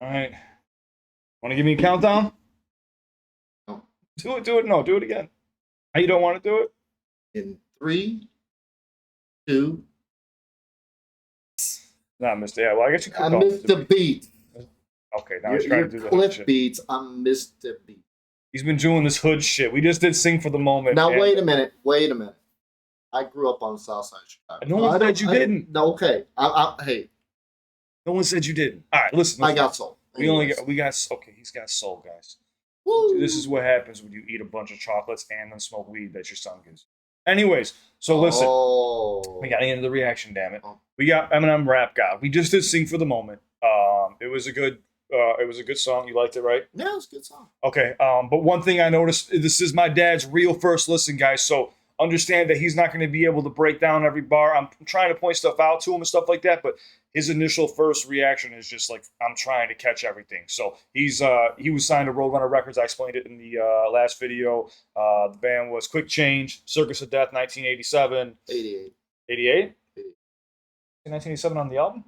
All right. Want to give me a countdown? No. Do it. Do it. No, do it again. How you don't want to do it? In 3, 2. Nah, Mr. Yeah, well, I guess you could I call missed the beat. Okay, now he's trying to do the hood shit. CliffBeats. I missed the beat. He's been doing this hood shit. We just did Sing for the Moment. Now, wait a minute. Wait a minute. I grew up on the south side of Chicago. No one said you didn't. No, okay. Hey. No one said you didn't. All right, listen. I got soul. We got, okay, he's got soul, guys. Woo. This is what happens when you eat a bunch of chocolates and then smoke weed that your son gives you. Anyways, so listen. Oh. We got to get into the reaction, damn it. We got Eminem Rap God. We just did Sing for the Moment. It was a good song. You liked it, right? Yeah, it was a good song. Okay. But one thing I noticed, this is my dad's real first listen, guys. So understand that he's not going to be able to break down every bar. I'm trying to point stuff out to him and stuff like that, but his initial first reaction is just like, I'm trying to catch everything. So he was signed to Roadrunner Records. I explained it in the last video. The band was Quick Change, Circus of Death, 1987. 88. 88? 1987 on the album?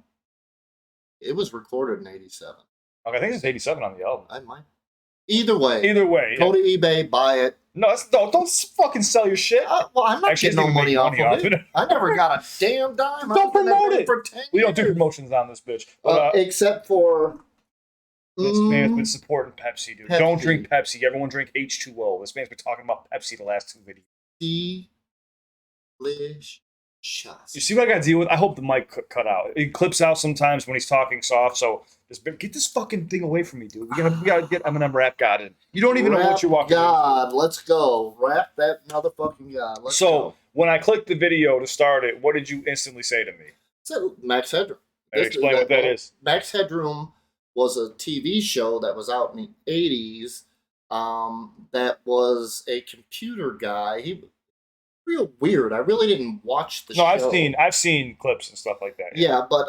It was recorded in 87. Okay, I think it's 87 on the album. I might. Either way. Go to eBay, buy it. No, don't fucking sell your shit. Well, I'm not getting no money off of it. I never got a damn dime. Don't promote it. For 10 we don't do years. promotions on this bitch. Except for... This man's been supporting Pepsi, dude. Pepsi. Don't drink Pepsi. Everyone drink H2O. This man's been talking about Pepsi the last 2 videos. Delicious. You see what I got to deal with? I hope the mic cut out. It clips out sometimes when he's talking soft. So just get this fucking thing away from me, dude. We gotta get Eminem Rap God in. You don't even know what you're walking into. God, let's go. Rap that motherfucking God. Let's go. When I clicked the video to start it, what did you instantly say to me? So Max Headroom. Explain what that is. Max Headroom was a TV show that was out in the 80s. That was a computer guy. He real weird. I really didn't watch the show. No, I've seen clips and stuff like that. Yeah, but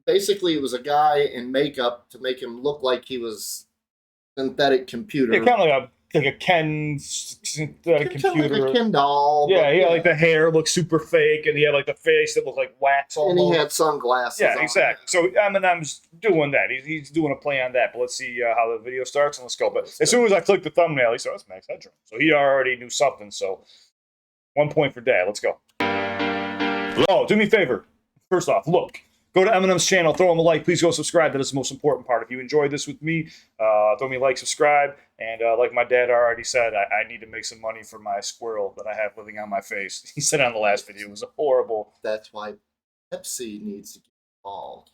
basically it was a guy in makeup to make him look like he was synthetic computer. Yeah, kind of like a Ken synthetic computer. Like a Ken doll. Yeah, he had like the hair looked super fake, and he had like the face that looked like wax almost. And he had sunglasses. Yeah, exactly. So Eminem's doing that. He's doing a play on that. But let's see how the video starts, and let's go. But as soon as I clicked the thumbnail, he said, "That's Max Headroom." So he already knew something. So 1 point for Dad. Let's go. Oh, do me a favor. First off, look. Go to Eminem's channel, throw him a like. Please go subscribe. That is the most important part. If you enjoyed this with me, throw me a like, subscribe. And like my dad already said, I need to make some money for my squirrel that I have living on my face. He said on the last video it was horrible. That's why Pepsi needs to get involved.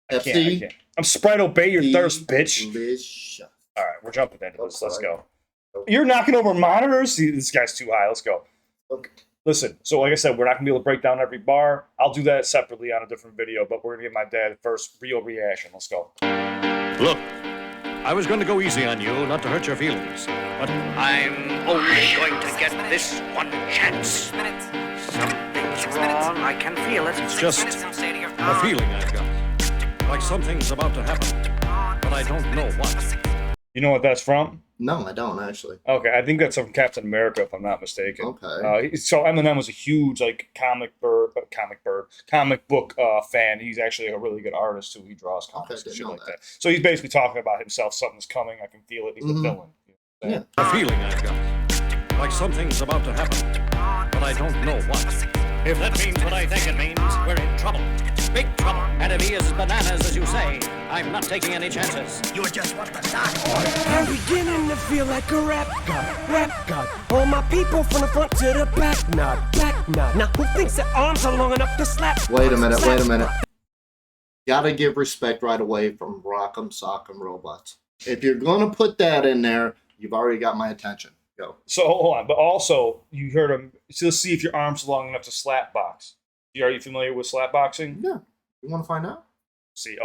I can't. I'm Sprite, obey your thirst, bitch. Delicious. All right, we're jumping into this. Let's go. You're knocking over monitors? This guy's too high. Let's go. Okay. Listen, so like I said, we're not going to be able to break down every bar. I'll do that separately on a different video, but we're going to give my dad first real reaction. Let's go. Look, I was going to go easy on you, not to hurt your feelings, but I'm only going to get this one chance. Something's wrong, I can feel it. It's just a feeling I've got. Like something's about to happen, but I don't know what. You know what that's from? No, I don't actually. Okay, I think that's from Captain America, if I'm not mistaken. Okay. So Eminem was a huge like comic book fan. He's actually a really good artist too. He draws comics and shit like that. So he's basically talking about himself. Something's coming. I can feel it. He's a villain. Yeah. A feeling I've got. Like something's about to happen, but I don't know what. If that means what I think it means, we're in trouble. Big trouble. And if he is bananas, as you say, I'm not taking any chances. You're just what the doc ordered. I'm beginning to feel like a rap god. All my people from the front to the back nod. Now who thinks their arms are long enough to slap? Wait a minute. Gotta give respect right away from Rock'em Sock'em Robots. If you're gonna put that in there, you've already got my attention. Go. So hold on, but also you heard him. So let's see if your arm's long enough to slap box. Are you familiar with slap boxing? Yeah. You want to find out? See,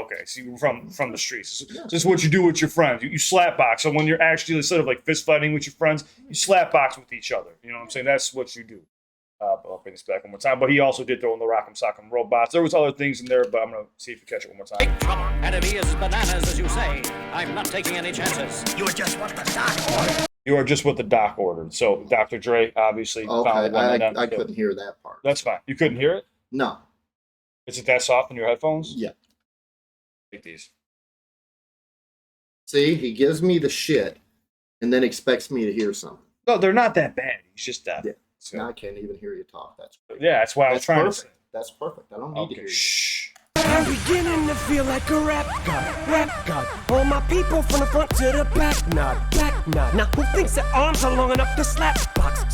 from the streets. This is what you do with your friends. You slap box. So when you're actually, instead of like fist fighting with your friends, you slap box with each other. You know what I'm saying? That's what you do. I'll bring this back one more time. But he also did throw in the Rock'em Sock'em Robots. There was other things in there, but I'm going to see if you catch it one more time. Big trouble. And if he is bananas, as you say, I'm not taking any chances. You're just what the doc ordered. You are just what the doc ordered. So Dr. Dre obviously found Okay, one. I couldn't hear that part. That's fine. You couldn't hear it? No. Is it that soft in your headphones? Yeah. Take these. See, he gives me the shit and then expects me to hear something. No, they're not that bad. He's just that. Yeah. So, Now I can't even hear you talk. That's great. yeah, that's why I was trying perfect. to say. That's perfect. I don't need to hear you. Shh. I'm beginning to feel like a rap god. All my people from the front to the back nod. Now who thinks their arms are long enough to slap box?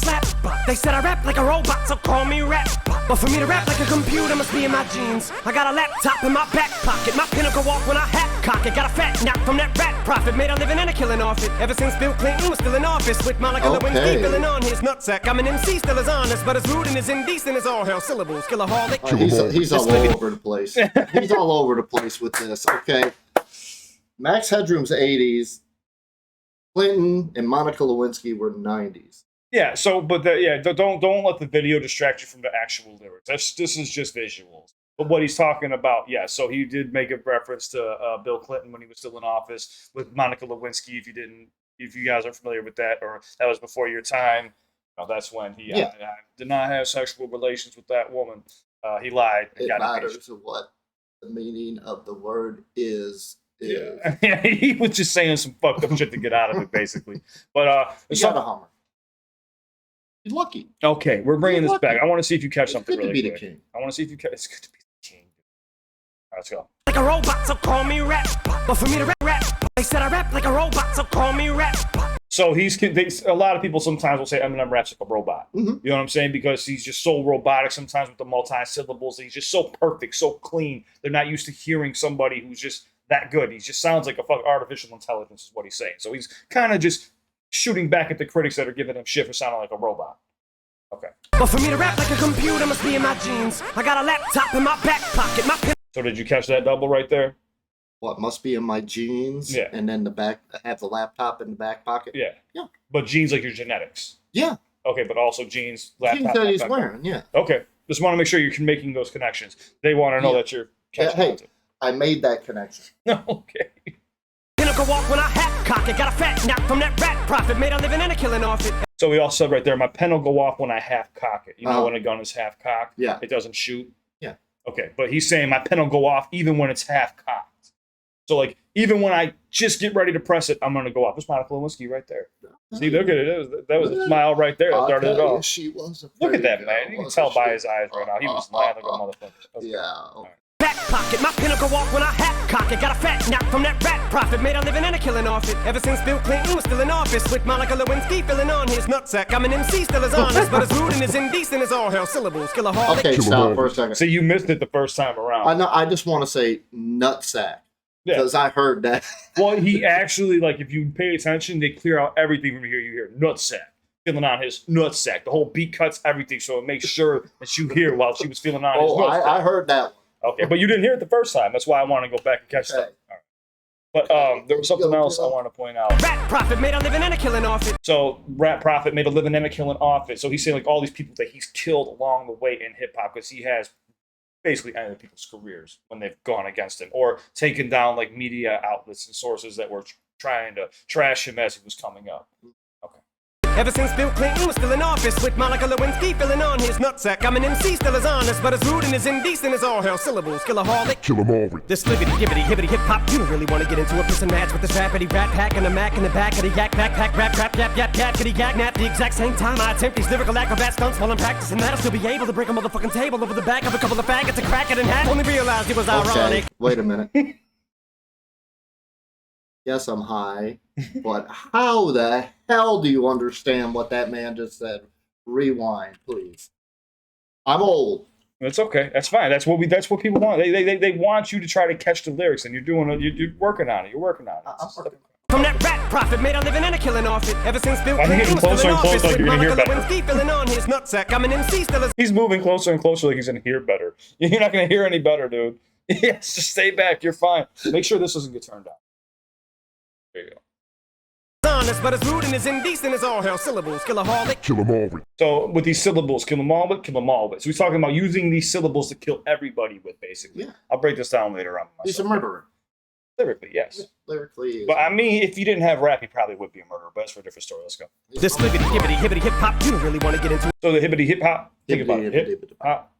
They said I rap like a robot, so call me rap bot. But for me to rap like a computer must be in my genes. I got a laptop in my back pocket, my pinnacle walk when I hat cock it. Got a fat knock from that rat profit, made a living and a killing off it. Ever since Bill Clinton was still in office, with Monica Lewinsky filling on his nutsack. I'm an MC, still as honest, but as rude and as indecent as all hell syllables. Killaholic. He's all over the place. He's all over the place with this. Okay. Max Headroom's 80s. Clinton and Monica Lewinsky were 90s. Yeah. So, but don't let the video distract you from the actual lyrics. This is just visuals. But what he's talking about, yeah. So he did make a reference to Bill Clinton when he was still in office with Monica Lewinsky. If you guys are familiar with that, or that was before your time, that's when he did not have sexual relations with that woman. He lied. It matters what the meaning of the word is. Yeah, he was just saying some fucked up shit to get out of it, basically. But he got a Hummer. You're lucky. Okay, we're bringing this back. I want to see if you catch something really quick. Good to be the king. I want to see if you catch. It's good to be the king. All right, let's go. Like a robot, so call me rap. But for me to rap, they said I rap like a robot, so call me rap. So a lot of people sometimes will say Eminem raps like a robot. Mm-hmm. You know what I'm saying? Because he's just so robotic sometimes with the multi-syllables. He's just so perfect, so clean. They're not used to hearing somebody who's just that good. He just sounds like a fucking artificial intelligence is what he's saying. So he's kind of just shooting back at the critics that are giving him shit for sounding like a robot. Okay. But for me to rap like a computer must be in my jeans. I got a laptop in my back pocket. So did you catch that double right there? What must be in my jeans? Yeah. And then I have the laptop in the back pocket. Yeah. Yeah. But jeans like your genetics. Yeah. Okay, but also jeans, laptop. Jeans that he's wearing. Yeah. Okay. Just want to make sure you're making those connections. They want to know that you're catching on to. I made that connection. Okay. Pinnacle walk when I hat cock it. Got a fat knock from that rat profit. Made a living and a killing off it. So we all said right there, my pen will go off when I half cock it. You know when a gun is half cocked? Yeah. It doesn't shoot? Yeah. Okay, but he's saying my pen will go off even when it's half cocked. So like, even when I just get ready to press it, I'm going to go off. There's Monica Lewinsky right there. See, look at it. That was a smile right there that started it off. She was Look at that, man. You can tell by his eyes right now. He was lying like a motherfucker. Okay. Yeah. Right. Back pocket, my pinnacle walk when I hat cock it. Got a fat knock from that rat profit. Made a living and a killing off it. Ever since Bill Clinton was still in office, with Monica Lewinsky filling on his nutsack. I'm an MC, still as honest, but as rude and as indecent as all hell syllables. Killaholic. Okay, stop for a second. So you missed it the first time around. I know. I just want to say nutsack because I heard that. Well, he actually, like, if you pay attention, they clear out everything from here. You hear nutsack, feeling on his nutsack. The whole beat cuts everything, so it makes sure that you hear while she was feeling on his nutsack. I heard that one. Okay, but you didn't hear it the first time. That's why I want to go back and catch that. All right. But there was something else I want to point out. Rat profit made a living and a killing off it. So Rat Prophet made a living and a killing off it. So he's saying like all these people that he's killed along the way in hip hop because he has basically ended people's careers when they've gone against him or taken down like media outlets and sources that were trying to trash him as he was coming up. Ever since Bill Clinton was still in office, with Monica Lewinsky filling on his nutsack. I'm an MC, still as honest, but as rude and as indecent as all hell syllables. Killaholic. Kill 'em all. This flippity, gibbity, hibbity, hip hop. You don't really want to get into a piss and match with this rappity rat pack and a mac in the back of the yak backpack rap crap yap yap yap kitty yak nap. The exact same time I attempt these lyrical acrobat stunts while I'm practicing that, I'll still be able to break a motherfucking table over the back of a couple of faggots and crack it in half. Only realized it was ironic. Wait a minute. Yes, I'm high, but how the hell do you understand what that man just said? Rewind, please. I'm old. That's okay. That's fine. That's what people want. They want you to try to catch the lyrics, and you're doing it. You're working on it. You're working on it. From that rat profit, made a living and a killing off it. Ever since Bill I'm Clinton getting was still in closer and office, closer, with you're gonna hear Monica better. Lewinsky filling on his nutsack. I'm an MC, still as He's moving closer and closer, like he's gonna hear better. You're not gonna hear any better, dude. Yes, just stay back. You're fine. Make sure this doesn't get turned on. There you go. honest, but as rude and as indecent as all hell syllables. Killaholic. Kill 'em all. So with these syllables, kill them all with, kill them all with. So he's talking about using these syllables to kill everybody with, basically. Yeah. I'll break this down later on. He's a murderer. Lyrically, yes. Lyrically. But I mean, if he didn't have rap, he probably would be a murderer. But that's for a different story. Let's go. This flippity hibbity hibbity hip hop, you don't really want to get into it. So the hibbity hip hop. Think about it. Hibbity, Hip hop.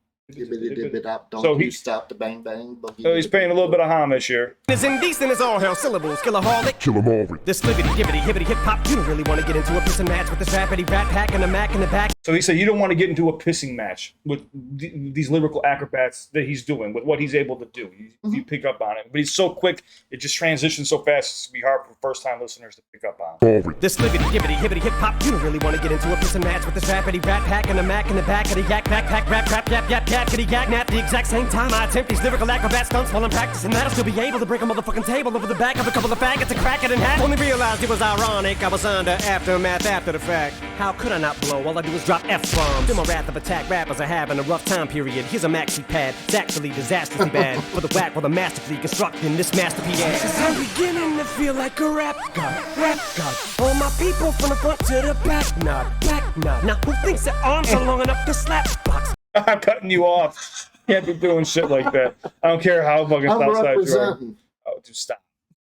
Don't So you stop the bang bang. So he's paying a little bit of homage here. Is indecent as all hell syllables, killaholic. Kill 'em all. This flippity, gibbity, hibbity, hip hop. You don't really want to get into a piss and match with this rappity rat pack and a Mac in the back. So he said you don't want to get into a pissing match with these lyrical acrobats that he's doing, with what he's able to do. You pick up on it. But he's so quick, it just transitions so fast, it's going to be hard for first-time listeners to pick up on. This flippity, gibbity, hibbity, hip hop. You don't really want to get into a piss and match with this rappity rat pack and a Mac in the back of the yak backpack rap rap yap yap yap kitty yak nap. The exact same time I attempt these lyrical acrobat stunts while I'm practicing that, I'll still be able to break a motherfucking table over the back of a couple of faggots and crack it in half. Only realized it was ironic, I was under aftermath after the fact. How could I not blow? All I do is drop F-bombs. Feel my wrath of attack rappers are having a rough time period. Here's a maxi pad, it's actually disastrously bad. For the whack while I'm masterfully constructing this masterpiece. Cause I'm beginning to feel like a rap god, rap god. All my people from the front to the back nod, back nod. Now who thinks their arms are long enough to slap box? I'm cutting you off. Can't be doing shit like that. I don't care how fucking Southside you are. Oh, dude, stop.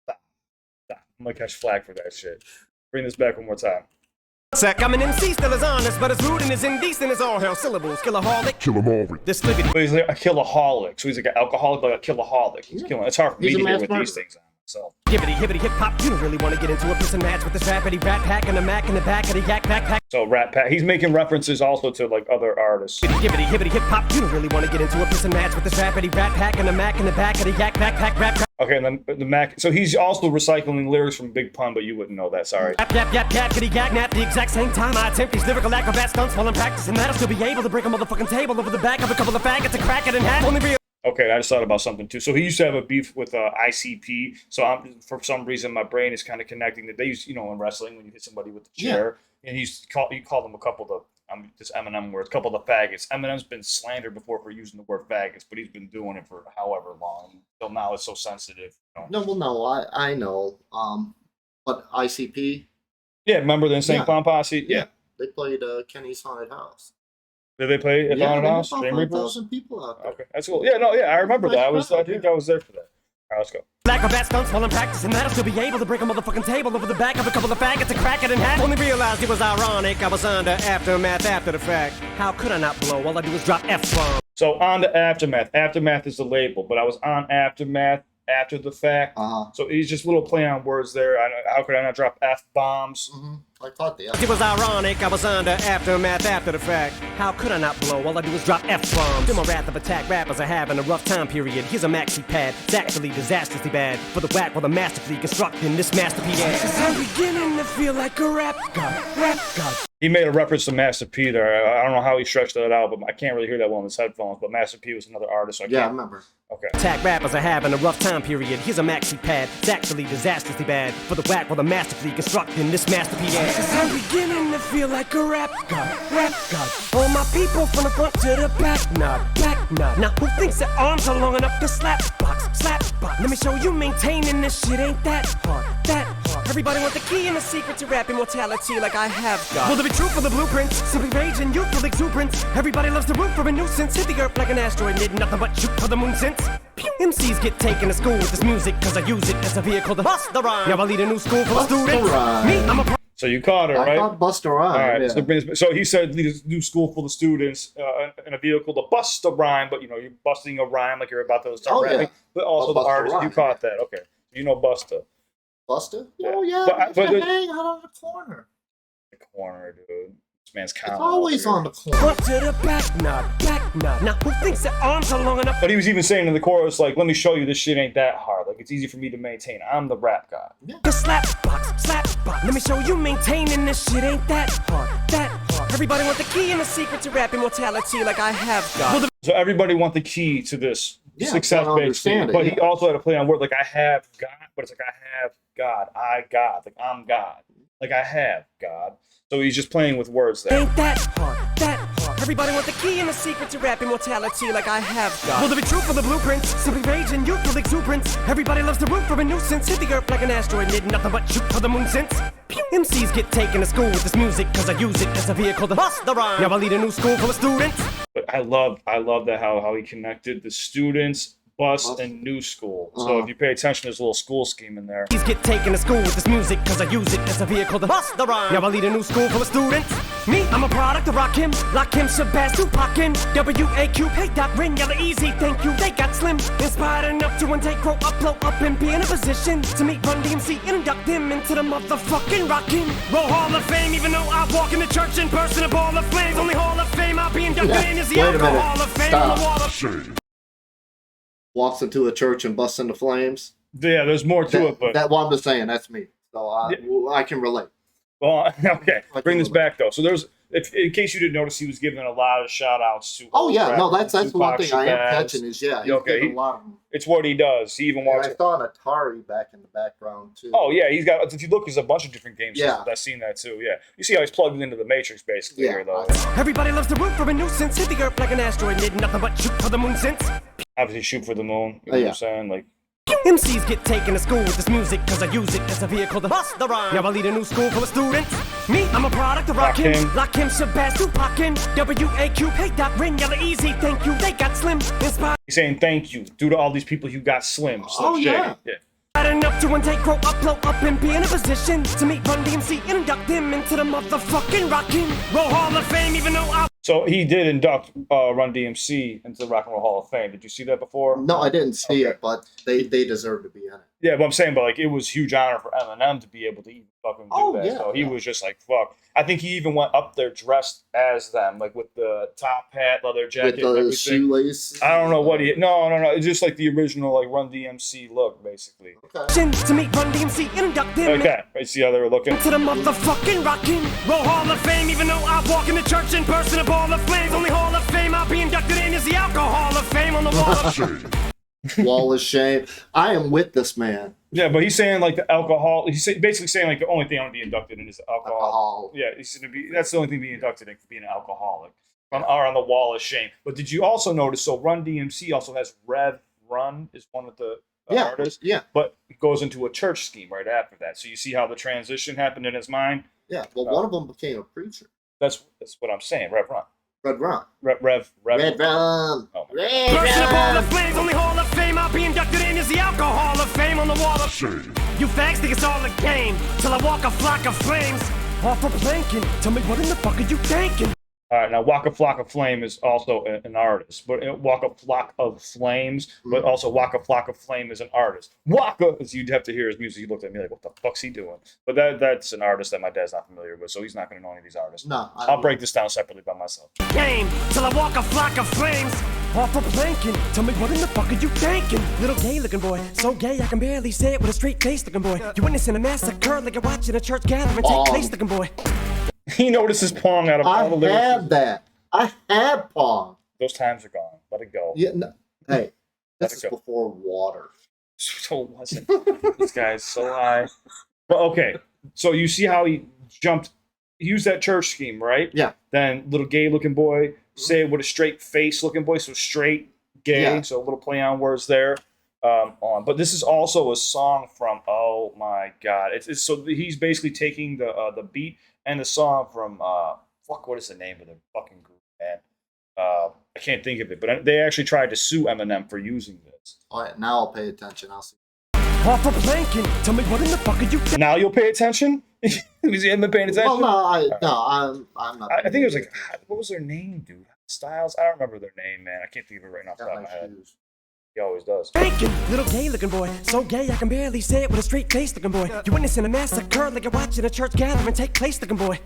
I'm gonna catch flag for that shit. Bring this back one more time. Sec, I'm an MC, still as honest, but as rude and as indecent as all hell syllables. Killaholic. Kill 'em all. This flippity. But he's like a killaholic. So he's like an alcoholic, but a killaholic. He's killing. It's hard for me to deal with these things on myself. Gibbity, hibbity, hip hop. You don't really want to get into a piss and match with this rappity rat pack and a Mac in the back of the yak backpack. So Rat Pack, he's making references also to like other artists. Gibbity, hibbity, hip hop. You don't really want to get into a piss and match with this rappity rat pack and a Mac in the back of the yak backpack rap. Okay, and then the Mac. So he's also recycling lyrics from Big Pun, but you wouldn't know that. Sorry. Yap, yap, yap, yap, kitty, yak, nap. The exact same time I attempt these lyrical acrobat stunts while I'm practicing that, I'll still be able to break a motherfucking table over the back of a couple of faggots and crack it in half. Only real. Okay, I just thought about something too. So he used to have a beef with ICP. So for some reason, my brain is kind of connecting that they used, in wrestling when you hit somebody with the chair, and he called them a couple of this Eminem words, couple of faggots. Eminem's been slandered before for using the word faggots, but he's been doing it for however long. Till now, it's so sensitive. No, I know. But ICP. Yeah, remember the Insane Clown Posse? Yeah. They played Kenny's Haunted House. Did they play at the Haunted House? About 5,000 people out there. Okay, that's cool. Yeah, I remember that. I think I was there for that. All right, let's go. Acrobat stunts while I'm practicing that, I'll still be able to break a motherfucking table over the back of a couple of faggots and crack it in half. Only realized it was ironic, I was under aftermath after the fact. How could I not blow? All I do is drop F-bomb. So on to Aftermath. Aftermath is the label, but I was on Aftermath after the fact. So he's just a little play on words there. How could I not drop F-bombs? I thought they. It was ironic, I was under aftermath after the fact. How could I not blow? All I do is drop F-bombs. Feel my wrath of attack rappers are having a rough time period. Here's a maxi pad, it's actually disastrously bad. For the whack while I'm masterfully constructing this masterpiece. Cause I'm beginning to feel like a rap god, rap god. He made a reference to Master P there. I don't know how he stretched that out, but I can't really hear that well in his headphones. But Master P was another artist. So I remember. Okay. Attack rappers are having a rough time period. Here's a maxi pad, it's actually disastrously bad. For the whack while I'm masterfully constructing this masterpiece. Cause I'm beginning to feel like a rap god, rap god. All my people from the front to the back nod, back nod. Now who thinks their arms are long enough to slap box, slap box? Let me show you maintaining this shit ain't that hard, that hard. Everybody want the key and the secret to rap immortality like I have got. Will there be truth for the blueprints? Simply rage and youthful exuberance. Everybody loves the root for a nuisance. Hit the earth like an asteroid, did nothing but shoot for the moon since. Pew. MCs get taken to school with this music cause I use it as a vehicle to bust the rhyme. Now I lead a new school full of students. Me, I'm a So you caught it, right? I caught bust a rhyme. All right. So he said lead a new school full of students in a vehicle to bust a rhyme, but you're busting a rhyme like you're about to start rapping. But also the artist, you caught that. Okay. You know Busta. Busta? Yeah. Oh, yeah. But hang out on the corner. The corner, dude. This man's It's counting. always on the corner. front to the back nod, back nod. Now who thinks their arms are long enough? But he was even saying in the chorus, like, let me show you this shit ain't that hard. Like, it's easy for me to maintain. I'm the rap god. The slap box, slap box. Let me show you maintaining this shit ain't that hard, that hard. Everybody want the key and the secret to rap immortality like I have got. So everybody want the key to this success I understand based. But it, he also had to play on word like I have God, but it's like I have God, I God, like I'm God, like I have God. So he's just playing with words there. Ain't that hard, that hard. Everybody want the key and the secret to rap immortality like I have got. Will there be truth for the blueprints? Simply rage and youthful exuberance. Everybody loves the root for a nuisance. Hit the earth like an asteroid, did nothing but shoot for the moon since. Pew. MCs get taken to school with this music cause I use it as a vehicle to bust the rhyme. Now I lead a new school full of students. But I love that how he connected the students bus, and new school. So if you pay attention, there's a little school scheme in there. These get taken to school with this music, cause I use it as a vehicle to bust the rhyme. Now I lead a new school full of students. Me, I'm a product of Rakim, Lakim, Shabazz, Tupac, W-A-Q, hey, Doc, Rin, Yella, Easy, thank you, they got slim. Inspired enough to one day grow up, blow up, and be in a position to meet Run DMC and induct them into the motherfucking Rockin' Roll Hall of Fame. Even though I walk in the church in person, a ball of flames. Only Hall of Fame I'll be inducted in is the Alcohol Hall of Fame on the wall of shame. Walks into a church and busts into flames. Yeah, there's more to it, but that what I'm just saying, that's me. So I can relate. Well, okay. Bring this back though. So there's, in case you didn't notice, he was giving a lot of shout outs to. Oh yeah, no, that's Tupac, one thing I am Shabazz. catching is he's giving a lot of them. It's what he does. He even watches. I saw an Atari back in the background too. Oh yeah, he's got. If you look, there's a bunch of different games. Yeah, I've seen that too. Yeah, you see how he's plugged into the Matrix basically here though. Everybody loves to root for a nuisance. Hit the earth like an asteroid, did nothing but shoot for the moon since. Obviously, shoot for the moon. You know what I'm saying? Like. MCs get taken to school with this music, cause I use it as a vehicle to bust the rhyme. Now I lead a new school full of students. Me, I'm a product of Rakim, Lakim, Shabazz, Tupac, W-A-Q, hey, Doc, Rin, Yella, Easy, thank you, they got slim. Inspired. He's saying thank you due to all these people you got slim. Oh yeah. Enough to one day grow up, blow up, and be in a position to meet Run DMC and induct them into the motherfucking Rockin' Roll Hall of Fame. Even though I. So he did induct Run DMC into the Rock and Roll Hall of Fame. Did you see that before? No, I didn't see it, but they deserve to be in it. Yeah, but I'm saying, but like, it was huge honor for Eminem to be able to even fucking do that. Yeah, so he was just like, fuck. I think he even went up there dressed as them, like with the top hat, leather jacket, with the and everything. shoelaces. I don't know what he. No. It's just like the original like Run DMC look, basically. Okay. To meet Run DMC and induct them. Okay, I see how they were looking. To the motherfucking Rockin' Roll Hall of Fame. Even though I walk in the church in person, a ball of flames. Only Hall of Fame I'll be inducted in is the Alcohol of Fame on the wall of shame. Wall of shame. I am with this man. Yeah, but he's saying like the alcohol. He's basically saying like the only thing I'm gonna be inducted in is alcohol. Yeah, he's gonna be. That's the only thing being inducted in for being an alcoholic. Are on the wall of shame. But did you also notice? So Run DMC also has Rev Run is one of the artists. Yeah. But it goes into a church scheme right after that. So you see how the transition happened in his mind. Yeah. Well, one of them became a preacher. That's what I'm saying. Rev Run. Red Rum. Rev Red Rum. Oh, Red Person of Hall Rum. of Flames, only Hall of Fame I'll be inducted in is the Alcohol of Fame on the wall of shame. You fags think it's all a game till I walk a flock of flames off a planking. Tell me what in the fuck are you thinking? All right, now Waka Flocka Flame is also an artist, but Waka Flock of Flames, but also Waka Flocka Flame is an artist. Waka, as you'd have to hear his music, he looked at me like, what the fuck's he doing? But that's an artist that my dad's not familiar with, so he's not going to know any of these artists. No, I'll break this down separately by myself. Game till I walk a flock of flames off a planking. Tell me what in the fuck are you thinking? Little gay looking boy, so gay I can barely say it with a straight face looking boy. You witnessing a massacre like you're watching a church gathering take place looking boy. He notices Pong out of all the lyrics. I had that. I had Pong. Those times are gone. Let it go. Yeah. No, hey, this is before water. So it wasn't. This guy's so high. But okay, so you see how he jumped. He used that church scheme, right? Yeah. Then little gay looking boy, say it with a straight face looking boy, so straight gay. Yeah. So a little play on words there. But this is also a song from. Oh my God! It's so he's basically taking the beat and the song from what is the name of the fucking group, man? I can't think of it, but they actually tried to sue Eminem for using this. All right, now I'll pay attention. I'll see. Off a planking. Tell me what in the fuck are you? Now you'll pay attention. Is Eminem paying attention? Well, I'm not. I think it was like, what was their name, dude? Styles. I don't remember their name, man. I can't think of it right now off the top of my head. He always does. Thinking, little gay looking boy, so gay I can barely say it with a straight face looking boy. You witnessing a massacre like you're watching a church gathering take place looking boy.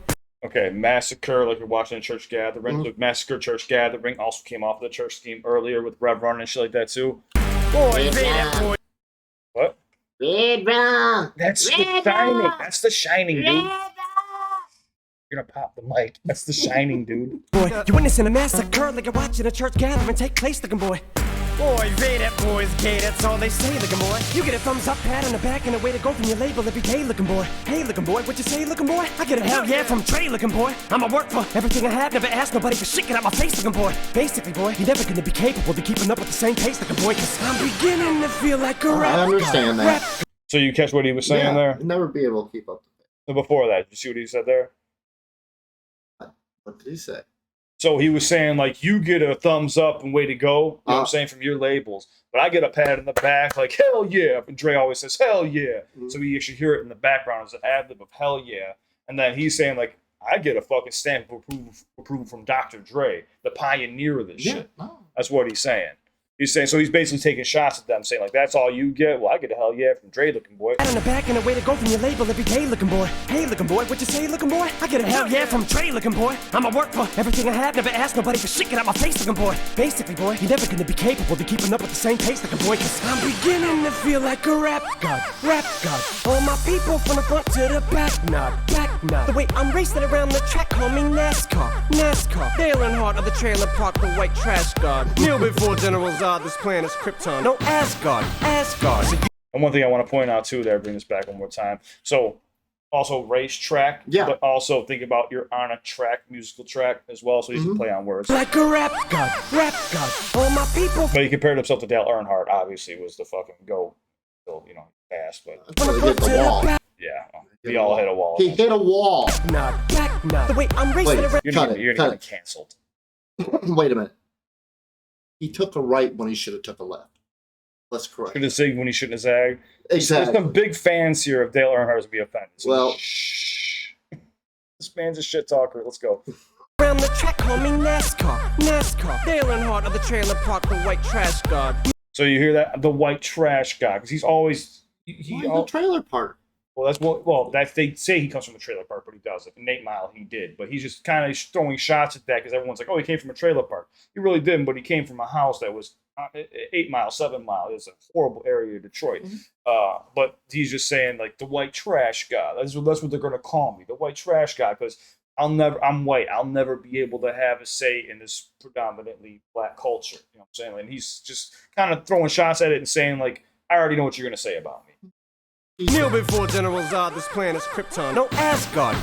Okay, massacre like you're watching a church gathering. Look, massacre church gathering also came off of the church scheme earlier with Rev Run and shit like that too. Boy, boy. What? Red Rum. That's the Shining. That's the Shining, dude. You're gonna pop the mic. That's the Shining, dude. Boy, you witnessing a massacre like you're watching a church gathering take place looking boy. Boy, they that boy's gay, that's all they say, looking boy. You get a thumbs up, pat on the back, and a way to go from your label every day, looking boy. Hey, looking boy, what you say, looking boy? I get a hell yeah from Trey, looking boy. I'ma work for everything I have, never ask nobody for shit, get out my face, looking boy. Basically, boy, you're never gonna be capable of keeping up with the same pace, looking boy, cause I'm beginning to feel like a rap. I understand that. So you catch what he was saying there? Never be able to keep up. So before that, did you see what he said there? What did he say? So he was saying, like, you get a thumbs up and way to go, you know what I'm saying, from your labels. But I get a pat in the back, like, hell yeah. And Dre always says, hell yeah. So you actually hear it in the background as an ad-lib of hell yeah. And then he's saying, like, I get a fucking stamp of approval from Dr. Dre, the pioneer of this shit. No. That's what he's saying. He's saying, so he's basically taking shots at them, saying, like, that's all you get? Well, I get a hell yeah from Dre looking boy. Pat on the back and a way to go from your label every day looking boy. Hey looking boy, what you say looking boy? I get a hell yeah from Dre looking boy. I'ma work for everything I have, never ask nobody for shit, get out my face looking boy. Basically boy, you're never gonna be capable of keeping up with the same pace looking boy, cause I'm beginning to feel like a rap god. All my people from the front to the back nod. The way I'm racing around the track, call me NASCAR. Dale Earnhardt of the trailer park, the white trash god. Kneel before General Zod, this planet's Krypton. No Asgard. So And one thing I want to point out, too, there, bring this back one more time. So, also racetrack, but also think about you're on a track, musical track as well, so you can play on words. like a rap god. All my people. But he compared himself to Dale Earnhardt, obviously, was the fucking GOAT. Still, you know, fast, but Until he hit the wall. yeah, we all hit a wall. He hit a wall. Nod. The way I'm racing around. You're gonna get canceled. Wait a minute. He took a right when he should have took a left. Let's correct. Should have zigged when he shouldn't have zagged. Exactly. There's some big fans here of Dale Earnhardt to be offended. So Well, shh. This man's a shit talker. Let's go. Around the track, call me NASCAR. Dale Earnhardt of the trailer park, the white trash god. So you hear that? The white trash guy, because he's always the trailer park. Well, they say he comes from a trailer park, but he doesn't. In 8 Mile, he did, but he's just kind of throwing shots at that because everyone's like, "Oh, he came from a trailer park." He really didn't, but he came from a house that was 8 Mile, 7 Mile. It's a horrible area of Detroit. But he's just saying like the white trash guy. That's what they're gonna call me, the white trash guy, because I'm white. I'll never be able to have a say in this predominantly black culture. You know what I'm saying? And he's just kind of throwing shots at it and saying like, "I already know what you're gonna say about me." Kneel before General Zod, this planet's Krypton. No Asgard.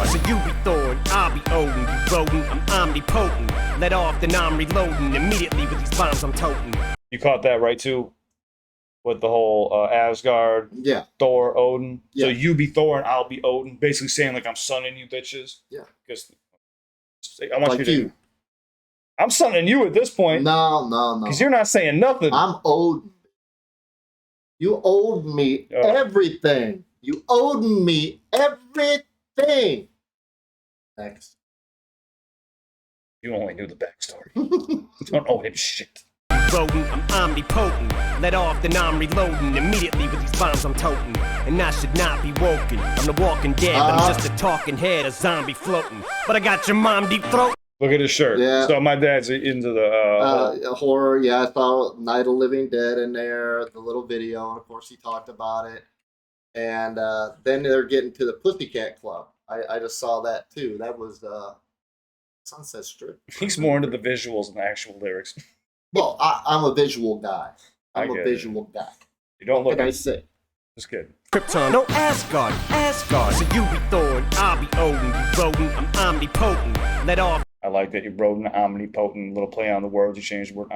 So you be Thor, I'll be Odin. You rodent, I'm omnipotent. Let off, then I'm reloading. Immediately with these bombs I'm toting. You caught that right too, with the whole Asgard, Thor, Odin. So you be Thor and I'll be Odin, basically saying like I'm sunning you bitches. Yeah. Because I want Like you to. I'm sunning you at this point. No. Because you're not saying nothing. I'm Odin. You owed me everything. You owed me everything. Next. You only knew the backstory. You don't owe him shit. Rodent, I'm omnipotent. Let off, then I'm reloading. Immediately with these bombs I'm toting. And I should not be woken. I'm the walking dead, but I'm just a talking head, a zombie floating. But I got your mom deep throat. Look at his shirt. Yeah. So my dad's into the horror. Yeah, I saw Night of Living Dead in there, the little video, and of course he talked about it. And then they're getting to the Pussycat Club. I just saw that too. That was Sunset Strip. He's more into the visuals than the actual lyrics. Well, I'm a visual guy. I'm a visual guy. You don't look. What can I say? Just kidding. Krypton, no Asgard. So you be Thor, I'll be Odin. You rodent, I'm omnipotent. Let off. I like that you wrote an omnipotent, little play on the words. You changed the word.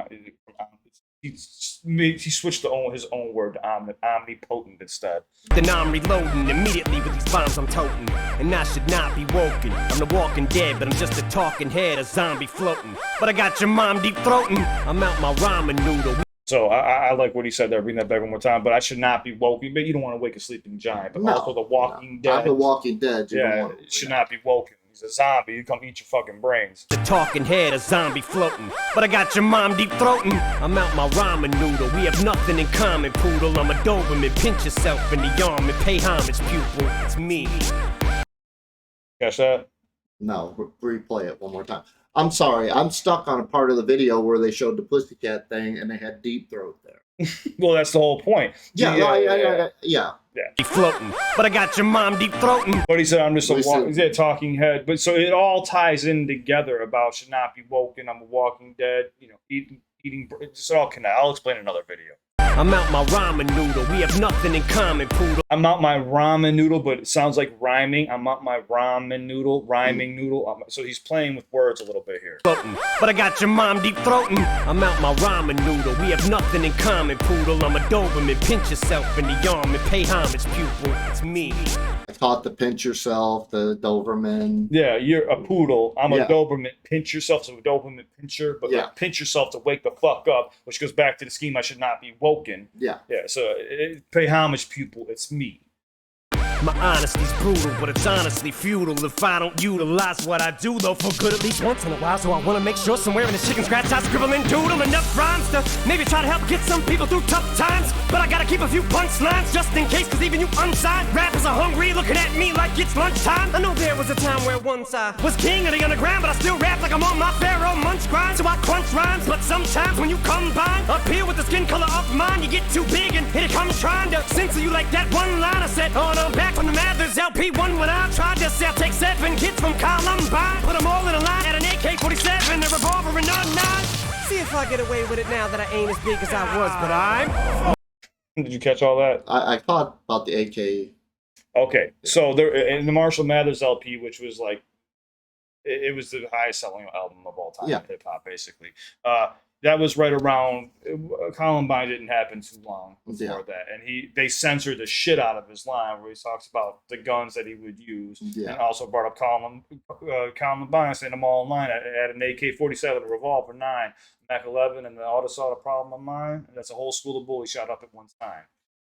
He switched his own word to omnipotent instead. Then I'm reloading immediately with these bombs I'm toting. And I should not be woken. I'm the walking dead, but I'm just a talking head, a zombie floating. But I got your mom deep throating. I'm out my ramen noodle. So I like what he said there. Bring that back one more time. But I should not be woken. But you don't want to wake a sleeping giant. But also the Walking Dead. I'm the Walking Dead. It should not be woken. He's a zombie. You come eat your fucking brains. The talking head, a zombie floating. But I got your mom deep throating. I'm out my ramen noodle. We have nothing in common, poodle. I'm a Doberman. Pinch yourself in the arm and pay homage, pupil. It's me. Catch that? No, replay it one more time. I'm sorry. I'm stuck on a part of the video where they showed the Pussycat thing and they had Deep Throat there. Well, that's the whole point. Yeah. He floating, but I got your mom deep throating. But he said, I'm just a talking head. But so it all ties in together about should not be woken. I'm a Walking Dead. You know, eating. It's all connected. I'll explain in another video. I'm out my ramen noodle. We have nothing in common, poodle. I'm out my ramen noodle, but it sounds like rhyming. I'm out my ramen noodle, rhyming noodle. So he's playing with words a little bit here. Floating, but I got your mom deep throating. I'm out my ramen noodle. We have nothing in common, poodle. I'm a Doberman. Pinch yourself in the arm and pay homage, pupil. It's me. I taught the pinch yourself, the Doberman. Yeah, you're a poodle. I'm a Yeah. Doberman. Pinch yourself, so a Doberman pincher, but Yeah. like pinch yourself to wake the fuck up, which goes back to the scheme. I should not be woken. Yeah. Yeah. So pay homage, pupil. It's me. My honesty's brutal, but it's honestly futile if I don't utilize what I do, though, for good at least once in a while. So I wanna make sure somewhere in the chicken scratch I scribble and doodle enough rhymes to maybe try to help get some people through tough times. But I gotta keep a few punchlines just in case, cause even you unsigned rappers are hungry, looking at me like it's lunchtime. I know there was a time where once I was king of the underground, but I still rap like I'm on my Pharaoh munch grind. So I crunch rhymes, but sometimes when you combine up here with the skin color of mine, you get too big and here it comes trying to censor you like that one line I said on I'm back from the Mathers LP1 when I tried to sell. Take 7 kids from Columbine, put them all in a line at an AK-47, a revolver, and a 9. See if I get away with it now that I ain't as big as I was, but I'm... Did you catch all that? I thought about the AK. Okay, so there in the Marshall Mathers LP, which was like, it was the highest selling album of all time in hip hop, basically. That was right around Columbine. Didn't happen too long before that, and they censored the shit out of his line where he talks about the guns that he would use, and also brought up Columbine, saying them all in line. I had an AK-47, a revolver, 9, Mac 11, and the auto saw the problem of mine. And that's a whole school of bullies shot up at one time.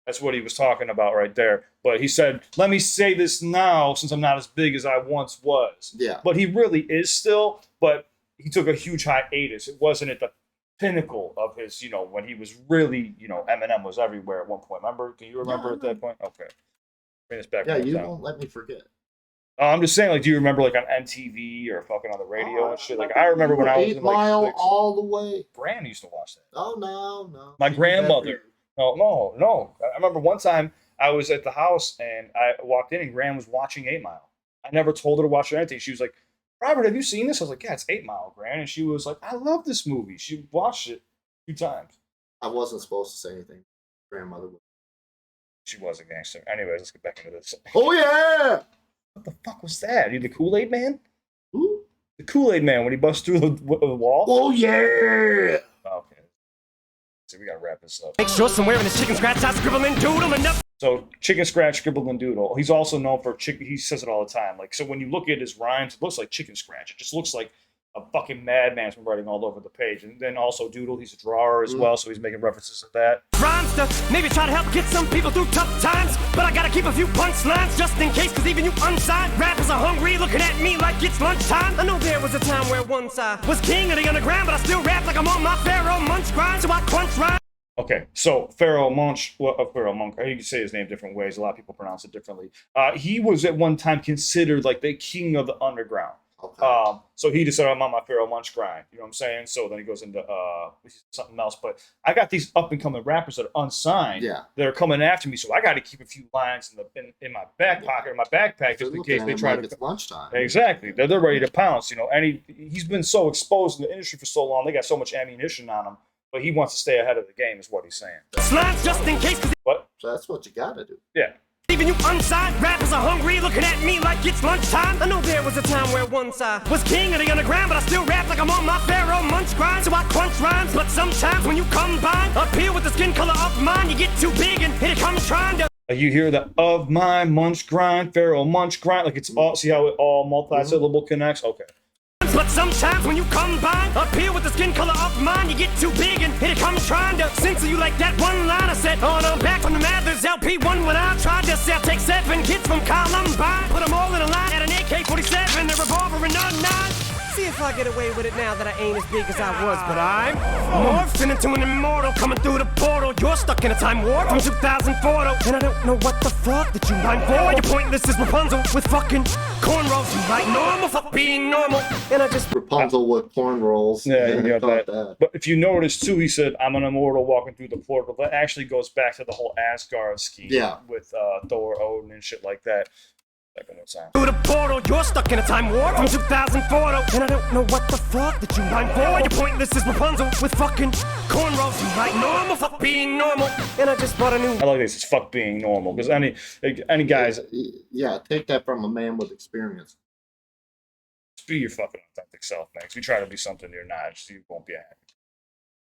That's what he was talking about right there. But he said, let me say this now since I'm not as big as I once was. Yeah. But he really is still, but he took a huge hiatus. It wasn't at the pinnacle of his, when he was really, Eminem was everywhere at one point. Remember? Can you remember at that point? Okay. Bring this back. Yeah, you won't let me forget. I'm just saying, like, do you remember, like, on MTV or fucking on the radio and shit? Like, I remember when I was in, like, 8 Mile all the way. Gran used to watch that. Oh, no. My grandmother. No. I remember one time I was at the house and I walked in and Gran was watching 8 Mile. I never told her to watch anything. She was like, Robert, have you seen this? I was like, yeah, it's 8 Mile, Gran. And she was like, I love this movie. She watched it 2 times. I wasn't supposed to say anything. Grandmother was. She was a gangster. Anyways, let's get back into this. Oh, yeah! What the fuck was that? You the Kool-Aid Man? Who? The Kool-Aid Man when he busts through the wall? Oh, yeah! Okay. So we gotta wrap this up. Make sure somewhere in the chicken scratch I scribble and doodle enough. So Chicken Scratch, Scribble and Doodle. He's also known for he says it all the time. Like, so when you look at his rhymes, it looks like Chicken Scratch. It just looks like a fucking madman's been writing all over the page. And then also Doodle, he's a drawer as well, so he's making references to that. Rhymes to maybe try to help get some people through tough times, but I gotta keep a few punchlines just in case, cause even you unsigned rappers are hungry, looking at me like it's lunchtime. I know there was a time where once I was king of the underground, but I still rap like I'm on my Pharaoh munch grind, so I crunch rhymes. Okay, so Pharaoh Monk, you can say his name different ways. A lot of people pronounce it differently. He was at one time considered like the king of the underground. Okay. So he just said, I'm on my Pharaoh Munch grind. You know what I'm saying? So then he goes into something else. But I got these up and coming rappers that are unsigned that are coming after me. So I got to keep a few lines in my back pocket or my backpack just in case they try to. It's lunchtime. Exactly. They're ready to pounce. And he's been so exposed in the industry for so long. They got so much ammunition on him. But he wants to stay ahead of the game, is what he's saying. Slimes just in case. What? So that's what you gotta do. Yeah. Even you unsigned rappers are hungry, looking at me like it's lunchtime. I know there was a time where once I was king of the underground, but I still rap like I'm on my Pharaoh munch grind. So I crunch rhymes, but sometimes when you combine up here with the skin color of mine, you get too big and here it comes trying to. You hear the of my munch grind, Pharaoh munch grind, like it's all. See how it all multi-syllable connects? Okay. But sometimes when you combine up here with the skin color of mine, you get too big and here it comes trying to censor you like that one line I said on I'm back from the Mathers LP1 when I tried to sell. Take 7 kids from Columbine, put them all in a line at an AK-47, a revolver, and a 9. See if I get away with it now that I ain't as big as I was, but I'm morphing into an immortal coming through the portal. You're stuck in a time warp from 2004, and I don't know what the fuck that you rhyme for. You're pointless as Rapunzel with fucking cornrows. You like normal, fuck being normal, and I just Rapunzel with corn rolls. Yeah, you got that. But if you notice too, he said, "I'm an immortal walking through the portal." That actually goes back to the whole Asgard scheme, with Thor, Odin, and shit like that. Through the portal, you're stuck in a time warp from 2004, and I don't know what the fuck that you rhyme for. You're pointless as Rapunzel with fucking cornrows. You like normal, fuck being normal, and I just bought a new. I like this. It's fuck being normal because any guys. Yeah, take that from a man with experience. Just be your fucking authentic self, man. If you try to be something you're not, you won't be happy.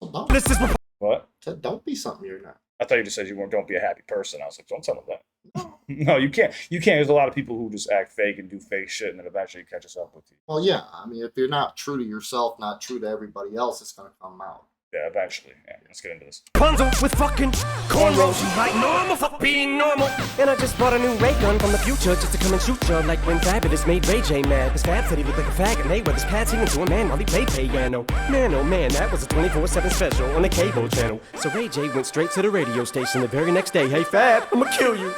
Well, this is what? Don't be something you're not. I thought you just said don't be a happy person. I was like, don't tell them that. No. No, you can't. You can't. There's a lot of people who just act fake and do fake shit, and then eventually it catches up with you. Well, yeah. I mean, if you're not true to yourself, not true to everybody else, it's gonna come out. Yeah, eventually. Yeah, let's get into this. Punzel with fucking cornrows. You like normal for being normal. And I just bought a new ray gun from the future just to come and shoot ya. Like when Fabulous made Ray J mad. His Fab said he looked like a faggot. Mayweather's pad singing to a man while he played piano. Man, oh man, that was a 24/7 special on the cable channel. So Ray J went straight to the radio station the very next day. Hey Fab, I'ma kill you.